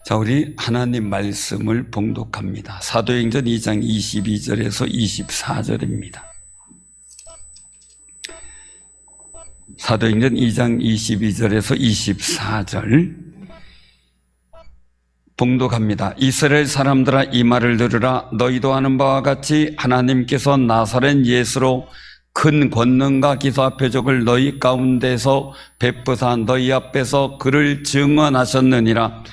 자, 우리 하나님 말씀을 봉독합니다. 사도행전 2장 22절에서 24절입니다. 사도행전 2장 22절에서 24절 봉독합니다. 이스라엘 사람들아, 이 말을 들으라. 너희도 아는 바와 같이 하나님께서 나사렛 예수로 큰 권능과 기사와 표적을 너희 가운데서 베푸사 너희 앞에서 그를 증언하셨느니라.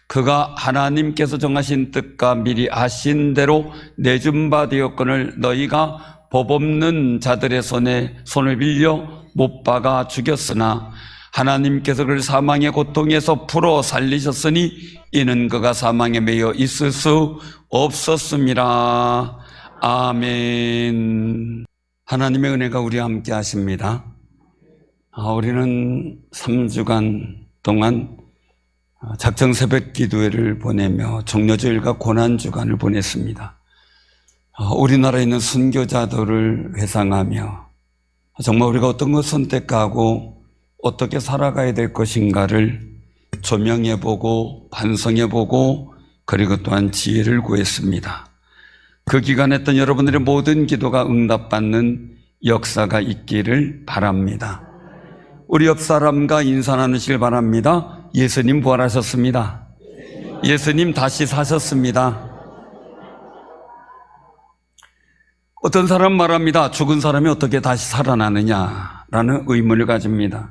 그가 하나님께서 정하신 뜻과 미리 아신 대로 내준 바 되었거늘 너희가 법 없는 자들의 손을 빌려 못 박아 죽였으나 하나님께서 그를 사망의 고통에서 풀어 살리셨으니 이는 그가 사망에 매여 있을 수 없었습니다. 아멘. 하나님의 은혜가 우리와 함께 하십니다. 우리는 3주간 동안 작정 새벽 기도회를 보내며 종려주일과 고난주간을 보냈습니다. 우리나라에 있는 순교자들을 회상하며 정말 우리가 어떤 것을 선택하고 어떻게 살아가야 될 것인가를 조명해보고 반성해보고 그리고 또한 지혜를 구했습니다. 그 기간에 했던 여러분들의 모든 기도가 응답받는 역사가 있기를 바랍니다. 우리 옆 사람과 인사 나누시길 바랍니다. 예수님 부활하셨습니다. 예수님 다시 사셨습니다. 어떤 사람 말합니다. 죽은 사람이 어떻게 다시 살아나느냐라는 의문을 가집니다.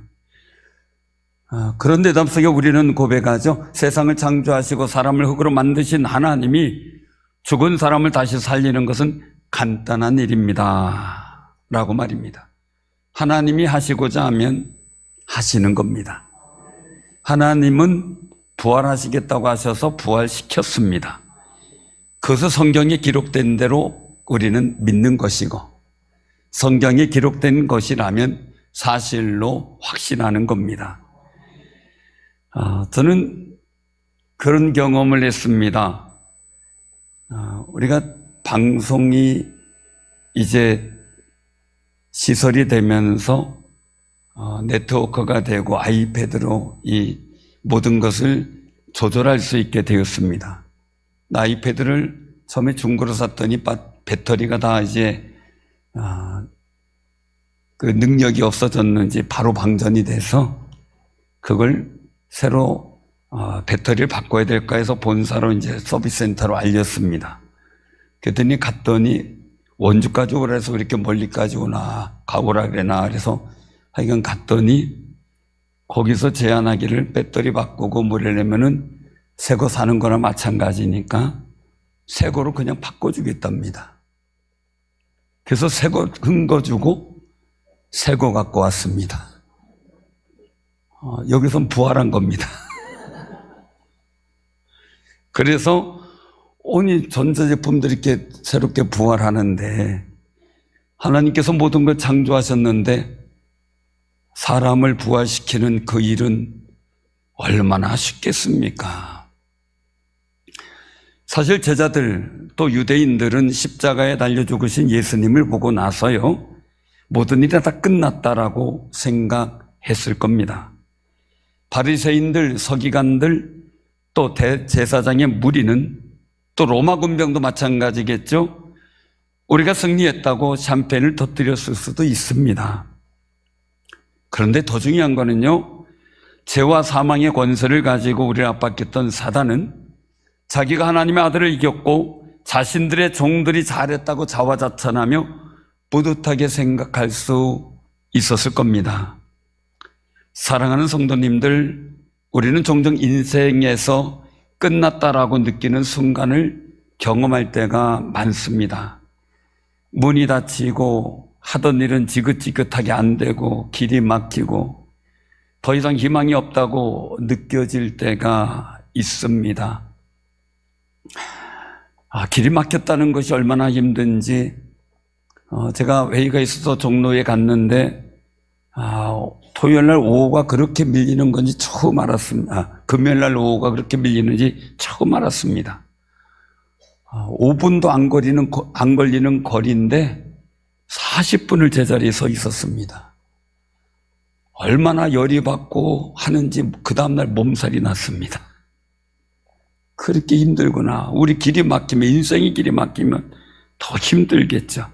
그런 대답 속에 우리는 고백하죠. 세상을 창조하시고 사람을 흙으로 만드신 하나님이 죽은 사람을 다시 살리는 것은 간단한 일입니다 라고 말입니다. 하나님이 하시고자 하면 하시는 겁니다. 하나님은 부활하시겠다고 하셔서 부활시켰습니다. 그것은 성경에 기록된 대로 우리는 믿는 것이고 성경에 기록된 것이라면 사실로 확신하는 겁니다. 저는 그런 경험을 했습니다. 우리가 방송이 이제 시설이 되면서 네트워크가 되고 아이패드로 이 모든 것을 조절할 수 있게 되었습니다. 아이패드를 처음에 중고로 샀더니 배터리가 다 이제 그 능력이 없어졌는지 바로 방전이 돼서 그걸 새로 배터리를 바꿔야 될까 해서 본사로 이제 서비스 센터로 알렸습니다. 그랬더니 갔더니 원주까지 오라 해서 그렇게 멀리까지 가오라 그래나 그래서 하여간 갔더니 거기서 제안하기를 배터리 바꾸고 뭐 이러려면은 새 거 사는 거나 마찬가지니까 새 거로 그냥 바꿔주겠답니다. 그래서 새 거 큰 거 주고 새 거 갖고 왔습니다. 여기선 부활한 겁니다. 그래서 오니 전자제품들이 이렇게 새롭게 부활하는데 하나님께서 모든 걸 창조하셨는데 사람을 부활시키는 그 일은 얼마나 쉽겠습니까? 사실 제자들 또 유대인들은 십자가에 달려 죽으신 예수님을 보고 나서요 모든 일이 다 끝났다라고 생각했을 겁니다. 바리새인들, 서기관들 또 대제사장의 무리는 또 로마 군병도 마찬가지겠죠. 우리가 승리했다고 샴페인을 터뜨렸을 수도 있습니다. 그런데 더 중요한 거는요, 죄와 사망의 권세를 가지고 우리를 압박했던 사단은 자기가 하나님의 아들을 이겼고 자신들의 종들이 잘했다고 자화자찬하며 뿌듯하게 생각할 수 있었을 겁니다. 사랑하는 성도님들, 우리는 종종 인생에서 끝났다라고 느끼는 순간을 경험할 때가 많습니다. 문이 닫히고 하던 일은 지긋지긋하게 안 되고 길이 막히고 더 이상 희망이 없다고 느껴질 때가 있습니다. 길이 막혔다는 것이 얼마나 힘든지 제가 회의가 있어서 종로에 갔는데 토요일날 오후가 그렇게 밀리는 건지 처음 알았습니다. 금요일날 오후가 그렇게 밀리는지 처음 알았습니다. 5분도 안 걸리는 거리인데 40분을 제자리에 서 있었습니다. 얼마나 열이 받고 하는지 그 다음날 몸살이 났습니다. 그렇게 힘들구나. 우리 길이 막히면, 인생의 길이 막히면 더 힘들겠죠.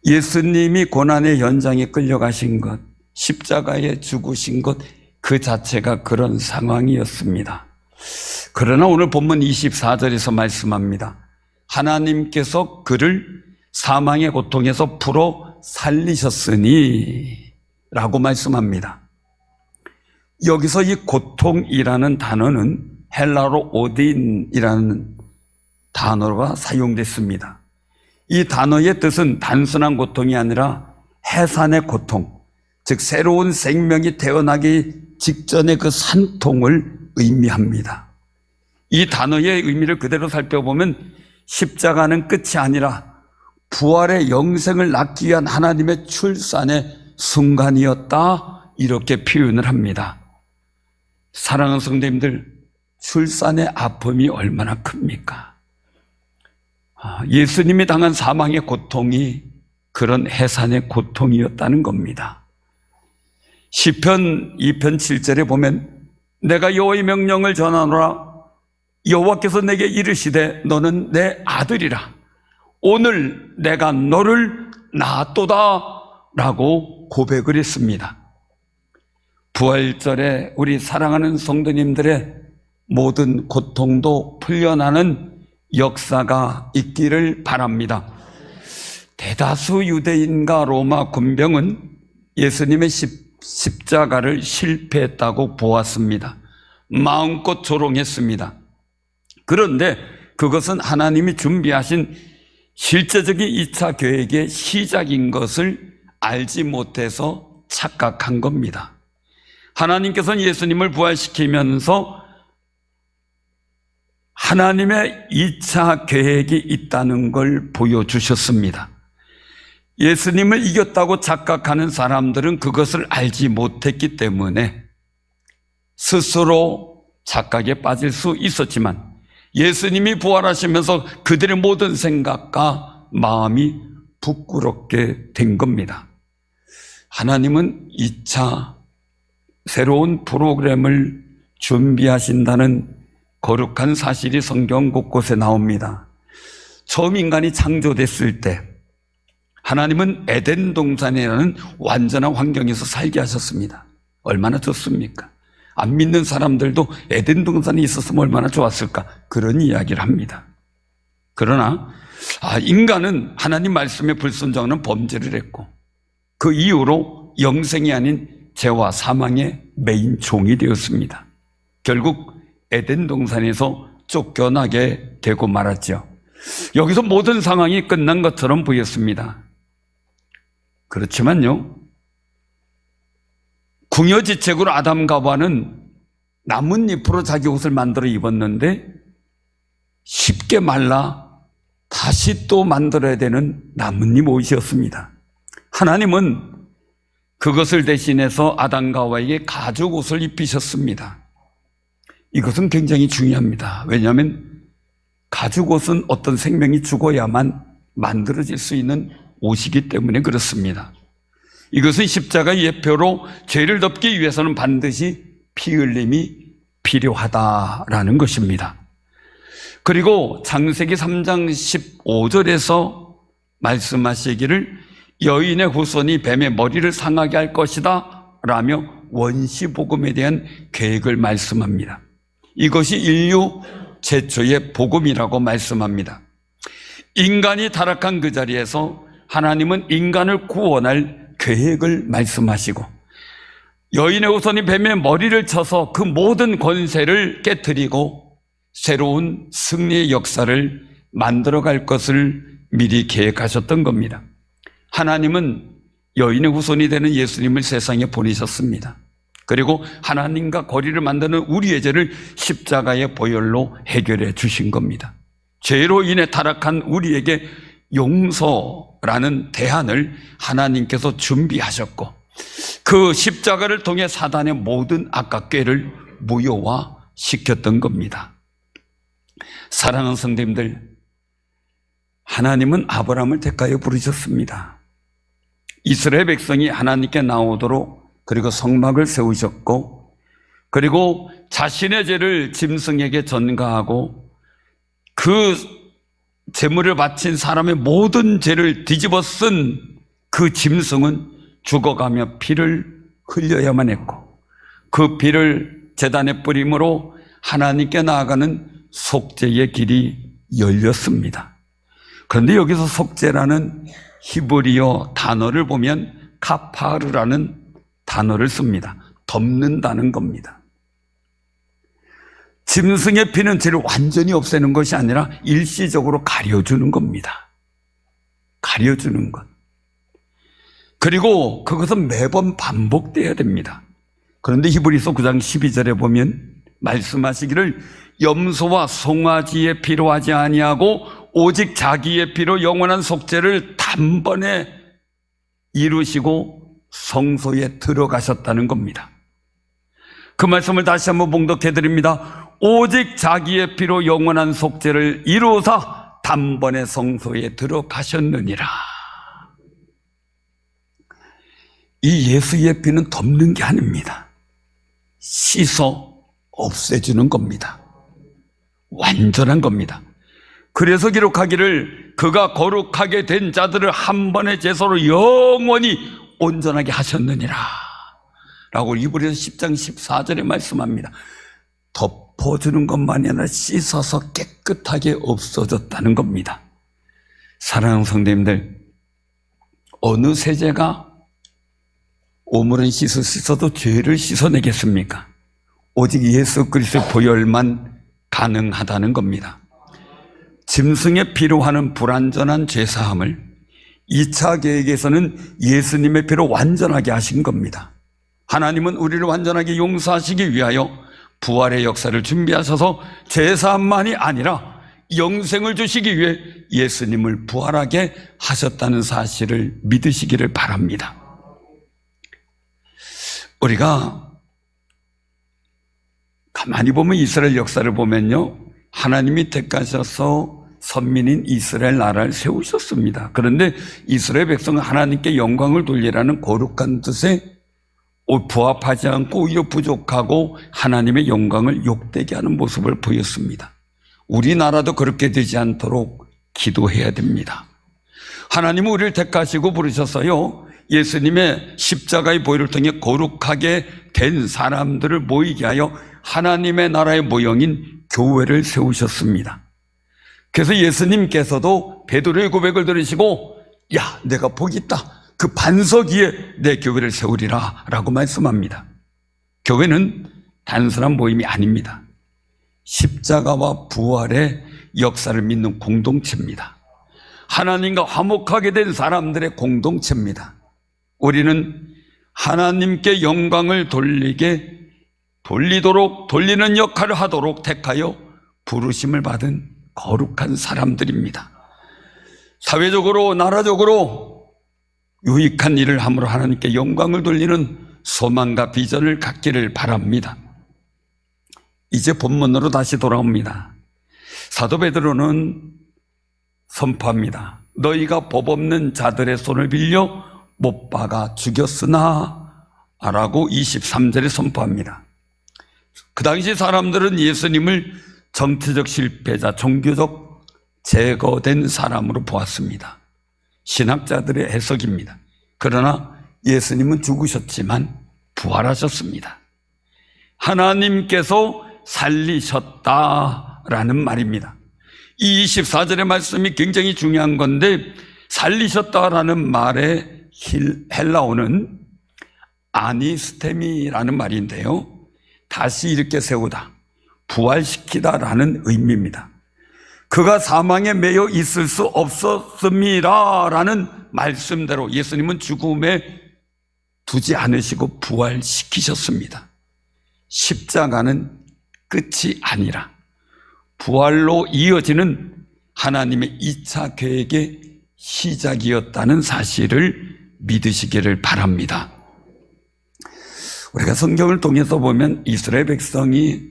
예수님이 고난의 현장에 끌려가신 것, 십자가에 죽으신 것, 그 자체가 그런 상황이었습니다. 그러나 오늘 본문 24절에서 말씀합니다. 하나님께서 그를 사망의 고통에서 풀어 살리셨으니 라고 말씀합니다. 여기서 이 고통이라는 단어는 헬라어로 오딘이라는 단어가 사용됐습니다. 이 단어의 뜻은 단순한 고통이 아니라 해산의 고통, 즉 새로운 생명이 태어나기 직전의 그 산통을 의미합니다. 이 단어의 의미를 그대로 살펴보면 십자가는 끝이 아니라 부활의 영생을 낳기 위한 하나님의 출산의 순간이었다, 이렇게 표현을 합니다. 사랑하는 성도님들, 출산의 아픔이 얼마나 큽니까? 예수님이 당한 사망의 고통이 그런 해산의 고통이었다는 겁니다. 시편 2편 7절에 보면 내가 여호와의 명령을 전하노라. 여호와께서 내게 이르시되 너는 내 아들이라. 오늘 내가 너를 낳았도다 라고 고백을 했습니다. 부활절에 우리 사랑하는 성도님들의 모든 고통도 풀려나는 역사가 있기를 바랍니다. 대다수 유대인과 로마 군병은 예수님의 십자가를 실패했다고 보았습니다. 마음껏 조롱했습니다. 그런데 그것은 하나님이 준비하신 실제적인 2차 계획의 시작인 것을 알지 못해서 착각한 겁니다. 하나님께서는 예수님을 부활시키면서 하나님의 2차 계획이 있다는 걸 보여주셨습니다. 예수님을 이겼다고 착각하는 사람들은 그것을 알지 못했기 때문에 스스로 착각에 빠질 수 있었지만 예수님이 부활하시면서 그들의 모든 생각과 마음이 부끄럽게 된 겁니다. 하나님은 2차 새로운 프로그램을 준비하신다는 거룩한 사실이 성경 곳곳에 나옵니다. 처음 인간이 창조됐을 때 하나님은 에덴 동산이라는 완전한 환경에서 살게 하셨습니다. 얼마나 좋습니까? 안 믿는 사람들도 에덴 동산에 있었으면 얼마나 좋았을까, 그런 이야기를 합니다. 그러나 인간은 하나님 말씀에 불순종하는 범죄를 했고 그 이후로 영생이 아닌 죄와 사망의 메인 종이 되었습니다. 결국 에덴 동산에서 쫓겨나게 되고 말았죠. 여기서 모든 상황이 끝난 것처럼 보였습니다. 그렇지만요, 궁여지책으로 아담과 하와는 나뭇잎으로 자기 옷을 만들어 입었는데 쉽게 말라 다시 또 만들어야 되는 나뭇잎 옷이었습니다. 하나님은 그것을 대신해서 아담과 하와에게 가죽 옷을 입히셨습니다. 이것은 굉장히 중요합니다. 왜냐하면 가죽 옷은 어떤 생명이 죽어야만 만들어질 수 있는 옷이기 때문에 그렇습니다. 이것은 십자가의 예표로 죄를 덮기 위해서는 반드시 피 흘림이 필요하다라는 것입니다. 그리고 창세기 3장 15절에서 말씀하시기를 여인의 후손이 뱀의 머리를 상하게 할 것이다 라며 원시복음에 대한 계획을 말씀합니다. 이것이 인류 최초의 복음이라고 말씀합니다. 인간이 타락한 그 자리에서 하나님은 인간을 구원할 계획을 말씀하시고 여인의 후손이 뱀의 머리를 쳐서 그 모든 권세를 깨뜨리고 새로운 승리의 역사를 만들어갈 것을 미리 계획하셨던 겁니다. 하나님은 여인의 후손이 되는 예수님을 세상에 보내셨습니다. 그리고 하나님과 거리를 만드는 우리의 죄를 십자가의 보혈로 해결해 주신 겁니다. 죄로 인해 타락한 우리에게 용서라는 대안을 하나님께서 준비하셨고 그 십자가를 통해 사단의 모든 악과 꾀를 무효화시켰던 겁니다. 사랑하는 성도님들, 하나님은 아브라함을 택하여 부르셨습니다. 이스라엘 백성이 하나님께 나오도록 그리고 성막을 세우셨고 그리고 자신의 죄를 짐승에게 전가하고 그 제물을 바친 사람의 모든 죄를 뒤집어 쓴 그 짐승은 죽어가며 피를 흘려야만 했고, 그 피를 제단에 뿌림으로 하나님께 나아가는 속죄의 길이 열렸습니다. 그런데 여기서 속죄라는 히브리어 단어를 보면 카파르라는 단어를 씁니다. 덮는다는 겁니다. 짐승의 피는 죄를 완전히 없애는 것이 아니라 일시적으로 가려주는 겁니다. 가려주는 것. 그리고 그것은 매번 반복돼야 됩니다. 그런데 히브리서 9장 12절에 보면 말씀하시기를 염소와 송아지의 피로 하지 아니하고 오직 자기의 피로 영원한 속죄를 단번에 이루시고 성소에 들어가셨다는 겁니다. 그 말씀을 다시 한번 봉독해 드립니다. 오직 자기의 피로 영원한 속죄를 이루사 단번에 성소에 들어가셨느니라. 이 예수의 피는 덮는 게 아닙니다. 씻어 없애주는 겁니다. 완전한 겁니다. 그래서 기록하기를 그가 거룩하게 된 자들을 한 번의 제사로 영원히 온전하게 하셨느니라 라고 히브리서 10장 14절에 말씀합니다. 덮어주는 것만이 아니라 씻어서 깨끗하게 없어졌다는 겁니다. 사랑하는 성도님들, 어느 세제가 오물은 씻어도 죄를 씻어내겠습니까? 오직 예수 그리스도의 보혈만 가능하다는 겁니다. 짐승의 피로 하는 불완전한 죄사함을 2차 계획에서는 예수님의 피로 완전하게 하신 겁니다. 하나님은 우리를 완전하게 용서하시기 위하여 부활의 역사를 준비하셔서 죄사함만이 아니라 영생을 주시기 위해 예수님을 부활하게 하셨다는 사실을 믿으시기를 바랍니다. 우리가 가만히 보면 이스라엘 역사를 보면요, 하나님이 택하셔서 선민인 이스라엘 나라를 세우셨습니다. 그런데 이스라엘 백성은 하나님께 영광을 돌리라는 거룩한 뜻에 부합하지 않고 오히려 부족하고 하나님의 영광을 욕되게 하는 모습을 보였습니다. 우리나라도 그렇게 되지 않도록 기도해야 됩니다. 하나님은 우리를 택하시고 부르셨어요. 예수님의 십자가의 보혈을 통해 거룩하게 된 사람들을 모이게 하여 하나님의 나라의 모형인 교회를 세우셨습니다. 그래서 예수님께서도 베드로의 고백을 들으시고 야, 내가 복이 있다. 그 반석 위에 내 교회를 세우리라 라고 말씀합니다. 교회는 단순한 모임이 아닙니다. 십자가와 부활의 역사를 믿는 공동체입니다. 하나님과 화목하게 된 사람들의 공동체입니다. 우리는 하나님께 영광을 돌리도록 돌리는 역할을 하도록 택하여 부르심을 받은 거룩한 사람들입니다. 사회적으로 나라적으로 유익한 일을 함으로 하나님께 영광을 돌리는 소망과 비전을 갖기를 바랍니다. 이제 본문으로 다시 돌아옵니다. 사도 베드로는 선포합니다. 너희가 법 없는 자들의 손을 빌려 못 박아 죽였으나 라고 23절에 선포합니다. 그 당시 사람들은 예수님을 정치적 실패자, 종교적 제거된 사람으로 보았습니다. 신학자들의 해석입니다. 그러나 예수님은 죽으셨지만 부활하셨습니다. 하나님께서 살리셨다라는 말입니다. 이 24절의 말씀이 굉장히 중요한 건데, 살리셨다라는 말의 헬라어는 아니스테미라는 말인데요, 다시 일으켜 세우다, 부활시키다라는 의미입니다. 그가 사망에 매여 있을 수 없었습니다라는 말씀대로 예수님은 죽음에 두지 않으시고 부활시키셨습니다. 십자가는 끝이 아니라 부활로 이어지는 하나님의 2차 계획의 시작이었다는 사실을 믿으시기를 바랍니다. 우리가 성경을 통해서 보면 이스라엘 백성이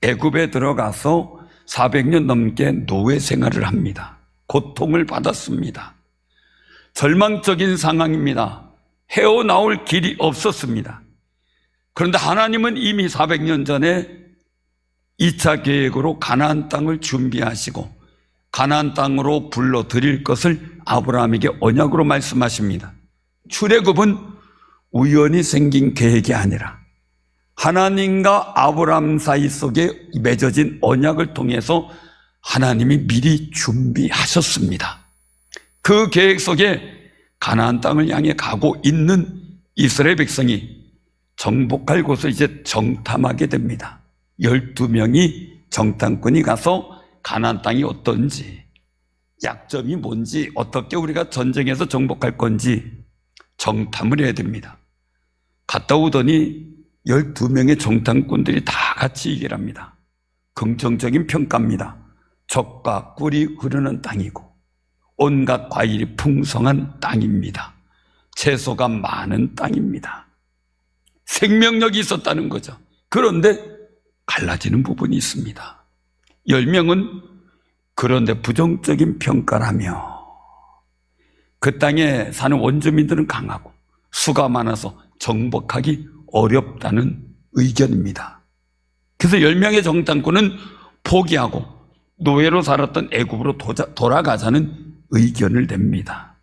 애굽에 들어가서 400년 넘게 노예 생활을 합니다. 고통을 받았습니다. 절망적인 상황입니다. 헤어나올 길이 없었습니다. 그런데 하나님은 이미 400년 전에 2차 계획으로 가나안 땅을 준비하시고 가나안 땅으로 불러들일 것을 아브라함에게 언약으로 말씀하십니다. 출애굽은 우연히 생긴 계획이 아니라 하나님과 아브라함 사이 속에 맺어진 언약을 통해서 하나님이 미리 준비하셨습니다. 그 계획 속에 가나안 땅을 향해 가고 있는 이스라엘 백성이 정복할 곳을 이제 정탐하게 됩니다. 12명이 정탐꾼이 가서 가나안 땅이 어떤지, 약점이 뭔지, 어떻게 우리가 전쟁에서 정복할 건지 정탐을 해야 됩니다. 갔다 오더니 12명의 정탐꾼들이 다 같이 얘기를 합니다. 긍정적인 평가입니다. 젖과 꿀이 흐르는 땅이고 온갖 과일이 풍성한 땅입니다. 채소가 많은 땅입니다. 생명력이 있었다는 거죠. 그런데 갈라지는 부분이 있습니다. 10명은 그런데 부정적인 평가를 하며 그 땅에 사는 원주민들은 강하고 수가 많아서 정복하기 어렵다는 의견입니다. 그래서 10명의 정탐꾼은 포기하고 노예로 살았던 애굽으로 돌아가자는 의견을 냅니다.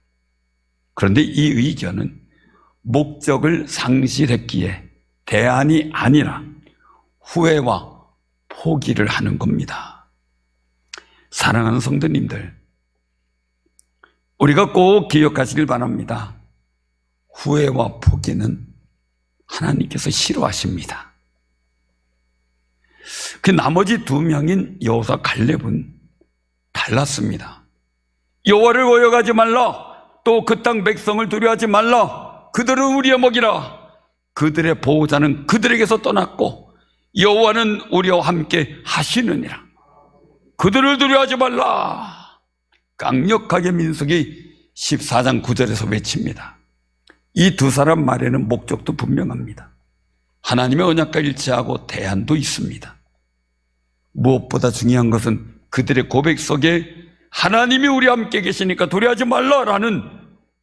그런데 이 의견은 목적을 상실했기에 대안이 아니라 후회와 포기를 하는 겁니다. 사랑하는 성도님들, 우리가 꼭 기억하시길 바랍니다. 후회와 포기는 하나님께서 싫어하십니다. 그 나머지 2명인 여호수아 갈렙은 달랐습니다. 여호와를 거역하지 말라, 또 그 땅 백성을 두려워하지 말라, 그들은 우리의 먹이라. 그들의 보호자는 그들에게서 떠났고 여호와는 우리와 함께 하시느니라. 그들을 두려워하지 말라. 강력하게 민수기 14장 9절에서 외칩니다. 이 2사람 말에는 목적도 분명합니다. 하나님의 언약과 일치하고 대안도 있습니다. 무엇보다 중요한 것은 그들의 고백 속에 하나님이 우리와 함께 계시니까 두려워하지 말라라는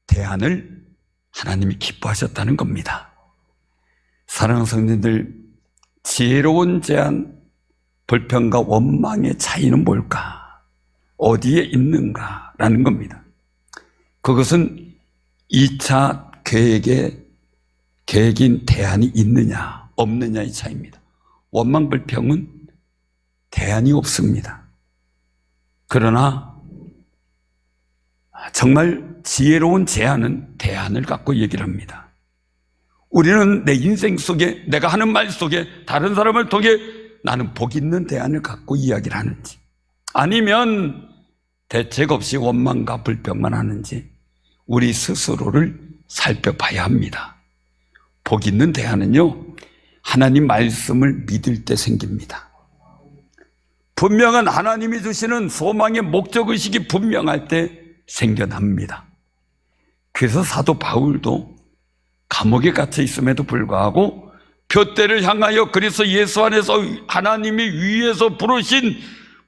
대안을 하나님이 기뻐하셨다는 겁니다. 사랑하는 성도님들, 지혜로운 제안, 불평과 원망의 차이는 뭘까? 어디에 있는가라는 겁니다. 그것은 2차 계획인 대안이 있느냐 없느냐의 차이입니다. 원망, 불평은 대안이 없습니다. 그러나 정말 지혜로운 제안은 대안을 갖고 얘기를 합니다. 우리는 내 인생 속에, 내가 하는 말 속에 다른 사람을 통해 나는 복 있는 대안을 갖고 이야기를 하는지, 아니면 대책 없이 원망과 불평만 하는지 우리 스스로를 살펴봐야 합니다. 복 있는 대안은요, 하나님 말씀을 믿을 때 생깁니다. 분명한 하나님이 주시는 소망의 목적의식이 분명할 때 생겨납니다. 그래서 사도 바울도 감옥에 갇혀 있음에도 불구하고 둯대를 향하여 그리스도 예수 안에서 하나님이 위에서 부르신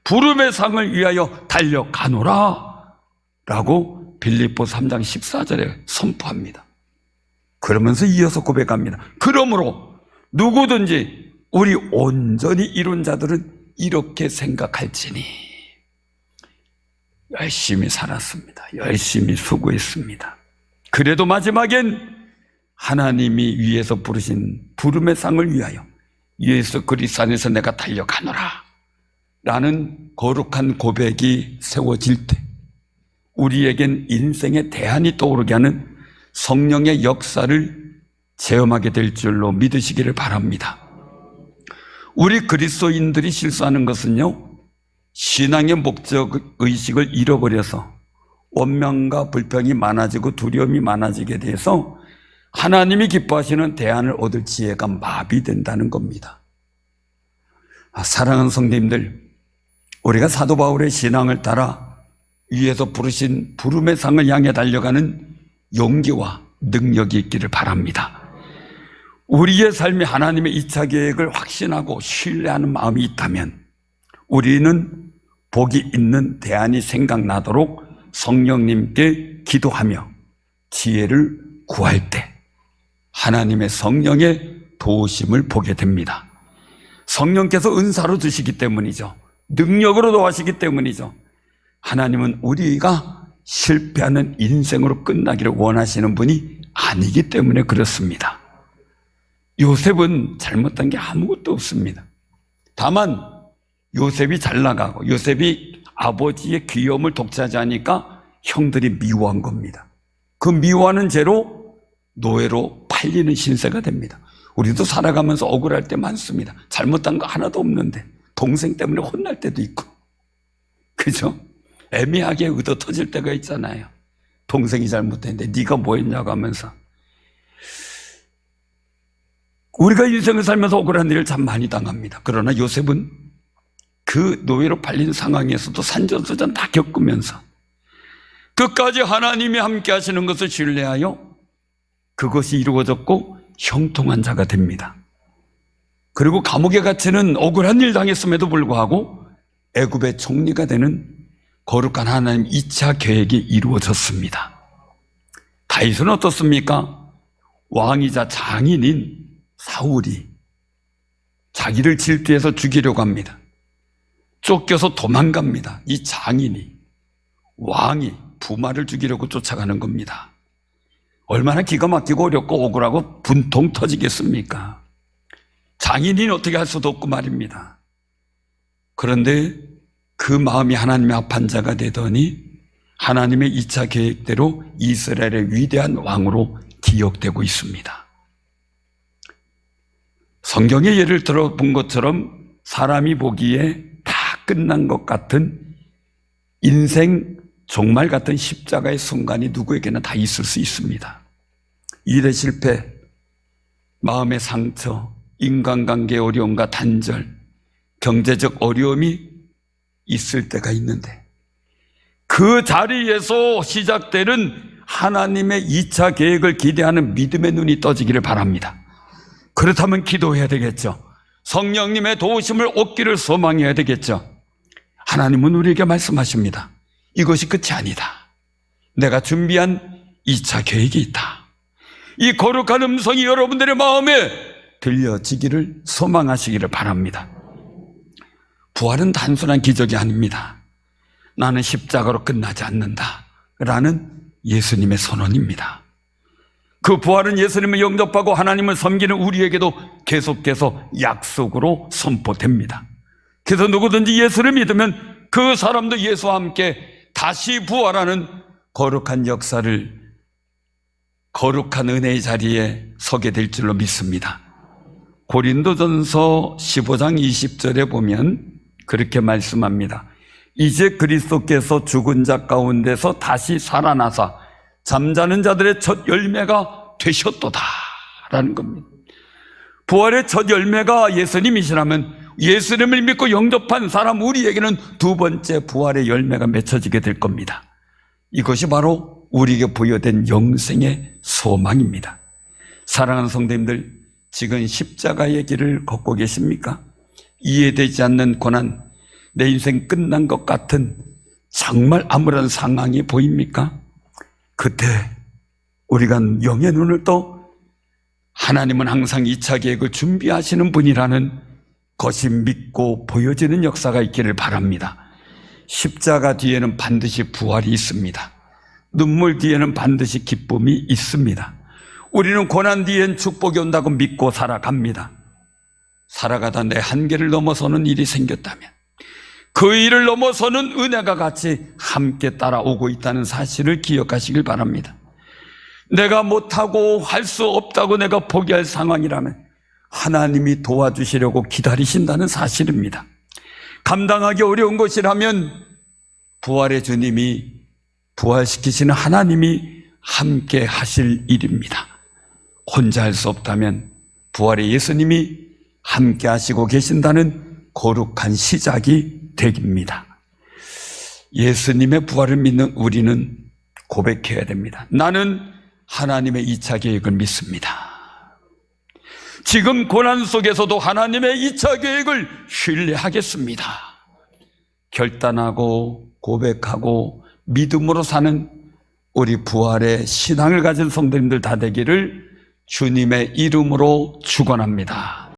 부름의 상을 위하여 달려가노라 라고 빌립보 3장 14절에 선포합니다. 그러면서 이어서 고백합니다. 그러므로 누구든지 우리 온전히 이룬 자들은 이렇게 생각할지니, 열심히 살았습니다. 열심히 수고했습니다. 그래도 마지막엔 하나님이 위에서 부르신 부름의 상을 위하여 예수 그리스도 안에서 내가 달려가노라 라는 거룩한 고백이 세워질 때 우리에겐 인생의 대안이 떠오르게 하는 성령의 역사를 체험하게 될 줄로 믿으시기를 바랍니다. 우리 그리스도인들이 실수하는 것은요, 신앙의 목적의식을 잃어버려서 원망과 불평이 많아지고 두려움이 많아지게 돼서 하나님이 기뻐하시는 대안을 얻을 지혜가 마비된다는 겁니다. 사랑하는 성도님들, 우리가 사도 바울의 신앙을 따라 위에서 부르신 부름의 상을 향해 달려가는 용기와 능력이 있기를 바랍니다. 우리의 삶에 하나님의 2차 계획을 확신하고 신뢰하는 마음이 있다면 우리는 복이 있는 대안이 생각나도록 성령님께 기도하며 지혜를 구할 때 하나님의 성령의 도우심을 보게 됩니다. 성령께서 은사로 주시기 때문이죠. 능력으로 도와시기 때문이죠. 하나님은 우리가 실패하는 인생으로 끝나기를 원하시는 분이 아니기 때문에 그렇습니다. 요셉은 잘못한 게 아무것도 없습니다. 다만 요셉이 잘 나가고 요셉이 아버지의 귀여움을 독차지하니까 형들이 미워한 겁니다. 그 미워하는 죄로 노예로 팔리는 신세가 됩니다. 우리도 살아가면서 억울할 때 많습니다. 잘못한 거 하나도 없는데 동생 때문에 혼날 때도 있고, 그죠? 애매하게 의도 터질 때가 있잖아요. 동생이 잘못했는데 네가 뭐 했냐고 하면서. 우리가 인생을 살면서 억울한 일을 참 많이 당합니다. 그러나 요셉은 그 노예로 팔린 상황에서도 산전수전 다 겪으면서 끝까지 하나님이 함께 하시는 것을 신뢰하여 그것이 이루어졌고 형통한 자가 됩니다. 그리고 감옥에 갇히는 억울한 일 당했음에도 불구하고 애굽의 총리가 되는 거룩한 하나님 2차 계획이 이루어졌습니다. 다윗은 어떻습니까? 왕이자 장인인 사울이 자기를 질투해서 죽이려고 합니다. 쫓겨서 도망갑니다. 이 장인이, 왕이 부마를 죽이려고 쫓아가는 겁니다. 얼마나 기가 막히고 어렵고 억울하고 분통 터지겠습니까? 장인인 어떻게 할 수도 없고 말입니다. 그런데 그 마음이 하나님의 합한 자가 되더니 하나님의 2차 계획대로 이스라엘의 위대한 왕으로 기억되고 있습니다. 성경의 예를 들어본 것처럼 사람이 보기에 다 끝난 것 같은 인생 종말 같은 십자가의 순간이 누구에게나 다 있을 수 있습니다. 일의 실패, 마음의 상처, 인간관계의 어려움과 단절, 경제적 어려움이 있을 때가 있는데 그 자리에서 시작되는 하나님의 2차 계획을 기대하는 믿음의 눈이 떠지기를 바랍니다. 그렇다면 기도해야 되겠죠. 성령님의 도우심을 얻기를 소망해야 되겠죠. 하나님은 우리에게 말씀하십니다. 이것이 끝이 아니다. 내가 준비한 2차 계획이 있다. 이 거룩한 음성이 여러분들의 마음에 들려지기를 소망하시기를 바랍니다. 부활은 단순한 기적이 아닙니다. 나는 십자가로 끝나지 않는다 라는 예수님의 선언입니다. 그 부활은 예수님을 영접하고 하나님을 섬기는 우리에게도 계속해서 약속으로 선포됩니다. 그래서 누구든지 예수를 믿으면 그 사람도 예수와 함께 다시 부활하는 거룩한 역사를, 거룩한 은혜의 자리에 서게 될 줄로 믿습니다. 고린도전서 15장 20절에 보면 그렇게 말씀합니다. 이제 그리스도께서 죽은 자 가운데서 다시 살아나사 잠자는 자들의 첫 열매가 되셨도다 라는 겁니다. 부활의 첫 열매가 예수님이시라면 예수님을 믿고 영접한 사람 우리에게는 두 번째 부활의 열매가 맺혀지게 될 겁니다. 이것이 바로 우리에게 부여된 영생의 소망입니다. 사랑하는 성도님들, 지금 십자가의 길을 걷고 계십니까? 이해되지 않는 고난, 내 인생 끝난 것 같은 정말 암울한 상황이 보입니까? 그때 우리가 영의 눈을 떠 하나님은 항상 2차 계획을 준비하시는 분이라는 것이 믿고 보여지는 역사가 있기를 바랍니다. 십자가 뒤에는 반드시 부활이 있습니다. 눈물 뒤에는 반드시 기쁨이 있습니다. 우리는 고난 뒤엔 축복이 온다고 믿고 살아갑니다. 살아가다 내 한계를 넘어서는 일이 생겼다면 그 일을 넘어서는 은혜가 같이 함께 따라오고 있다는 사실을 기억하시길 바랍니다. 내가 못하고 할 수 없다고 내가 포기할 상황이라면 하나님이 도와주시려고 기다리신다는 사실입니다. 감당하기 어려운 것이라면 부활의 주님이, 부활시키시는 하나님이 함께 하실 일입니다. 혼자 할 수 없다면 부활의 예수님이 함께 하시고 계신다는 거룩한 시작이 되깁니다. 예수님의 부활을 믿는 우리는 고백해야 됩니다. 나는 하나님의 2차 계획을 믿습니다. 지금 고난 속에서도 하나님의 2차 계획을 신뢰하겠습니다. 결단하고 고백하고 믿음으로 사는 우리 부활의 신앙을 가진 성도님들 다 되기를 주님의 이름으로 축원합니다.